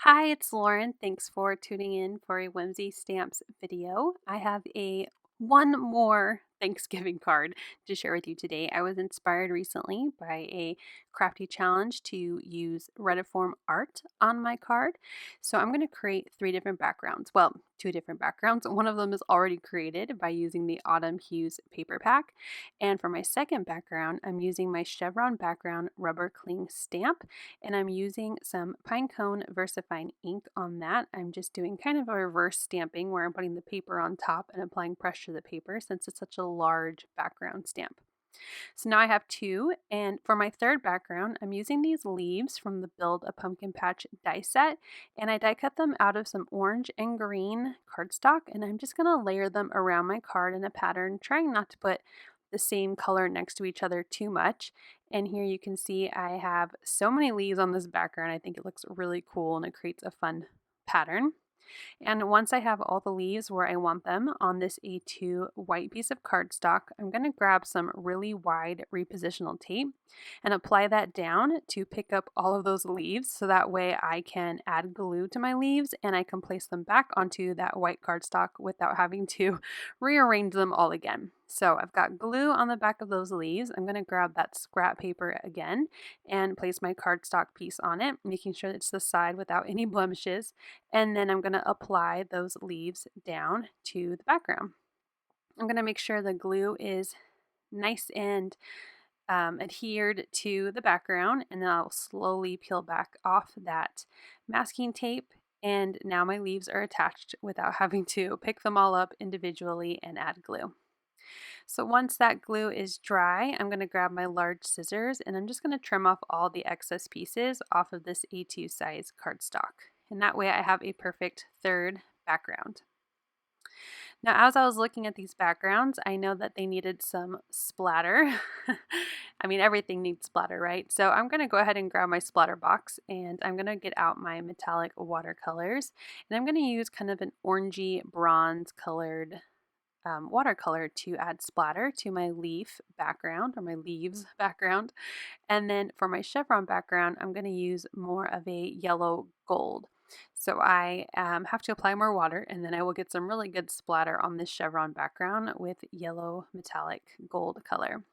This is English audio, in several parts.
Hi, it's Lauren. Thanks for tuning in for a Whimsy Stamps video. I have one more Thanksgiving card to share with you today. I was inspired recently by a crafty challenge to use Retiform Art on my card. So I'm going to create three different backgrounds. Well, two different backgrounds. One of them is already created by using the Autumn Hues paper pack. And for my second background, I'm using my Chevron background rubber cling stamp, and I'm using some Pinecone VersaFine ink on that. I'm just doing kind of a reverse stamping where I'm putting the paper on top and applying pressure to the paper since it's such a large background stamp. So now I have two, and for my third background, I'm using these leaves from the Build a Pumpkin Patch die set, and I die cut them out of some orange and green cardstock, and I'm just going to layer them around my card in a pattern, trying not to put the same color next to each other too much. And here you can see I have so many leaves on this background. I think it looks really cool and it creates a fun pattern. And once I have all the leaves where I want them on this A2 white piece of cardstock, I'm going to grab some really wide repositional tape and apply that down to pick up all of those leaves, so that way I can add glue to my leaves and I can place them back onto that white cardstock without having to rearrange them all again. So I've got glue on the back of those leaves. I'm going to grab that scrap paper again and place my cardstock piece on it, making sure it's the side without any blemishes. And then I'm going to apply those leaves down to the background. I'm going to make sure the glue is nice and adhered to the background, and then I'll slowly peel back off that masking tape. And now my leaves are attached without having to pick them all up individually and add glue. So once that glue is dry, I'm going to grab my large scissors and I'm just going to trim off all the excess pieces off of this A2 size cardstock. And that way I have a perfect third background. Now, as I was looking at these backgrounds, I know that they needed some splatter. I mean, everything needs splatter, right? So I'm going to go ahead and grab my splatter box and I'm going to get out my metallic watercolors. And I'm going to use kind of an orangey bronze colored watercolor to add splatter to my leaf background, or my leaves background. And then for my chevron background, I'm going to use more of a yellow gold. So I have to apply more water, and then I will get some really good splatter on this chevron background with yellow metallic gold color.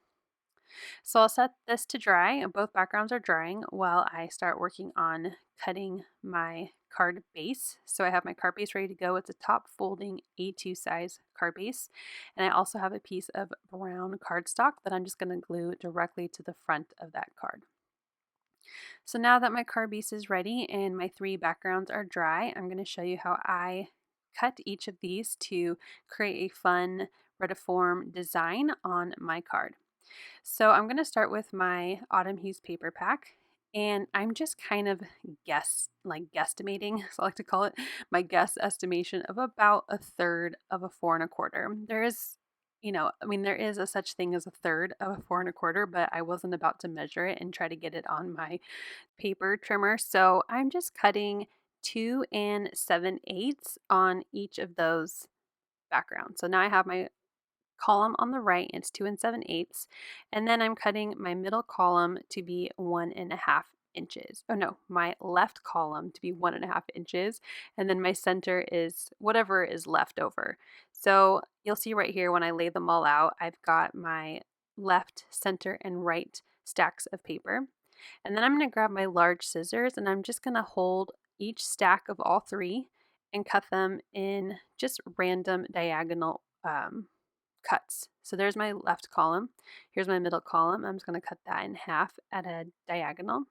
So I'll set this to dry. Both backgrounds are drying while I start working on cutting my card base. So I have my card base ready to go. It's a top folding A2 size card base. And I also have a piece of brown cardstock that I'm just going to glue directly to the front of that card. So now that my card base is ready and my three backgrounds are dry, I'm going to show you how I cut each of these to create a fun retiform design on my card. So I'm going to start with my Autumn Hues paper pack, and I'm just kind of guesstimating, so I like to call it my guess estimation of about a third of a 4 1/4. There is, there is a such thing as a third of a 4 1/4, but I wasn't about to measure it and try to get it on my paper trimmer. So I'm just cutting 2 7/8 on each of those backgrounds. So now I have my column on the right, it's 2 7/8, and then I'm cutting my middle column to be 1.5 inches. Oh no, my left column to be 1.5 inches, and then my center is whatever is left over. So you'll see right here when I lay them all out, I've got my left, center, and right stacks of paper. And then I'm going to grab my large scissors and I'm just going to hold each stack of all three and cut them in just random diagonal cuts. So there's my left column. Here's my middle column. I'm just going to cut that in half at a diagonal.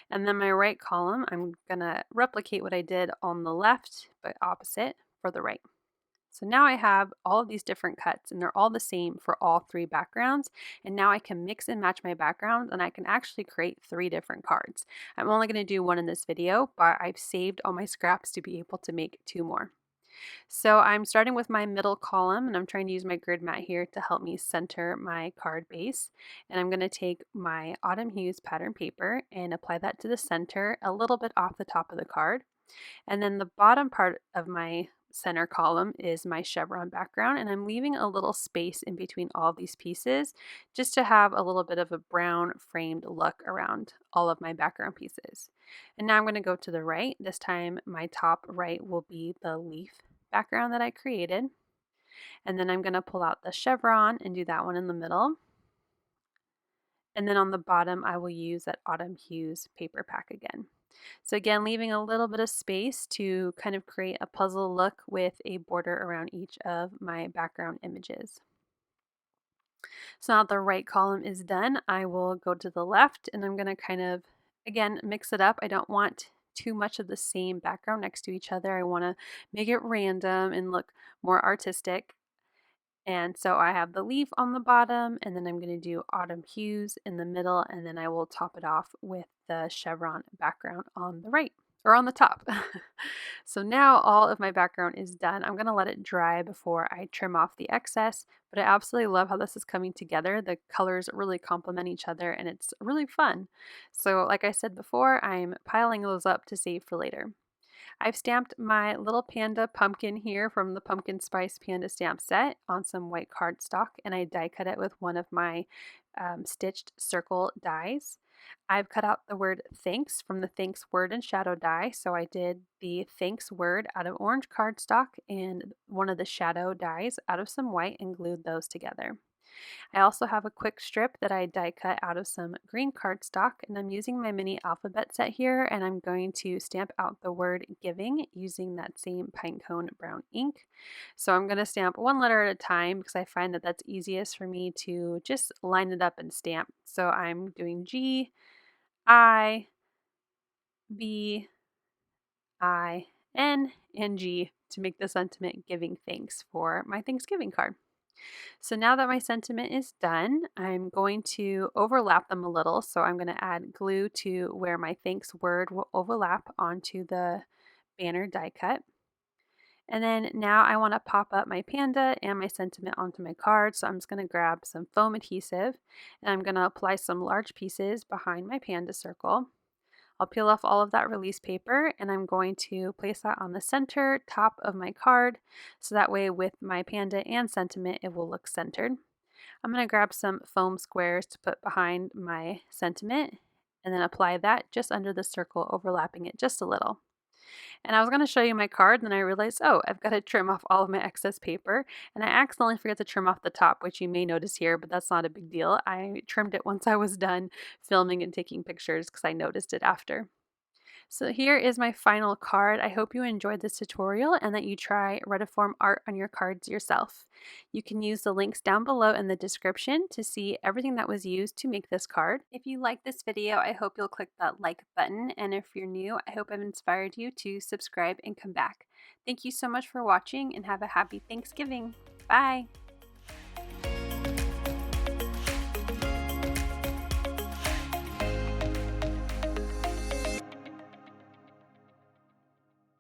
And then my right column, I'm going to replicate what I did on the left, but opposite for the right. So now I have all of these different cuts and they're all the same for all three backgrounds. And now I can mix and match my backgrounds and I can actually create 3 different cards. I'm only going to do one in this video, but I've saved all my scraps to be able to make 2 more. So I'm starting with my middle column and I'm trying to use my grid mat here to help me center my card base. And I'm going to take my Autumn Hues pattern paper and apply that to the center, a little bit off the top of the card. And then the bottom part of my center column is my chevron background, and I'm leaving a little space in between all these pieces just to have a little bit of a brown framed look around all of my background pieces. And now I'm going to go to the right. This time my top right will be the leaf background that I created. And then I'm going to pull out the chevron and do that one in the middle. And then on the bottom, I will use that Autumn Hues paper pack again. So again, leaving a little bit of space to kind of create a puzzle look with a border around each of my background images. So now the right column is done, I will go to the left and I'm going to kind of, again, mix it up. I don't want too much of the same background next to each other. I want to make it random and look more artistic. And so I have the leaf on the bottom, and then I'm going to do Autumn Hues in the middle, and then I will top it off with the chevron background on the right, or on the top. So now all of my background is done. I'm going to let it dry before I trim off the excess, but I absolutely love how this is coming together. The colors really complement each other, and it's really fun. So like I said before, I'm piling those up to save for later. I've stamped my little panda pumpkin here from the Pumpkin Spice Panda stamp set on some white cardstock, and I die cut it with one of my stitched circle dies. I've cut out the word thanks from the thanks word and shadow die, so I did the thanks word out of orange cardstock and one of the shadow dies out of some white and glued those together. I also have a quick strip that I die cut out of some green cardstock, and I'm using my mini alphabet set here, and I'm going to stamp out the word giving using that same Pinecone brown ink. So I'm going to stamp one letter at a time because I find that that's easiest for me to just line it up and stamp. So I'm doing G, I, B, I, N, and G to make the sentiment giving thanks for my Thanksgiving card. So now that my sentiment is done, I'm going to overlap them a little. So I'm going to add glue to where my thanks word will overlap onto the banner die cut. And then now I want to pop up my panda and my sentiment onto my card. So I'm just going to grab some foam adhesive and I'm going to apply some large pieces behind my panda circle. I'll peel off all of that release paper and I'm going to place that on the center top of my card so that way with my panda and sentiment it will look centered. I'm going to grab some foam squares to put behind my sentiment and then apply that just under the circle, overlapping it just a little. And I was going to show you my card, and then I realized, oh, I've got to trim off all of my excess paper. And I accidentally forgot to trim off the top, which you may notice here, but that's not a big deal. I trimmed it once I was done filming and taking pictures because I noticed it after. So here is my final card. I hope you enjoyed this tutorial and that you try Retiform Art on your cards yourself. You can use the links down below in the description to see everything that was used to make this card. If you like this video, I hope you'll click that like button, and if you're new, I hope I've inspired you to subscribe and come back. Thank you so much for watching and have a happy Thanksgiving. Bye!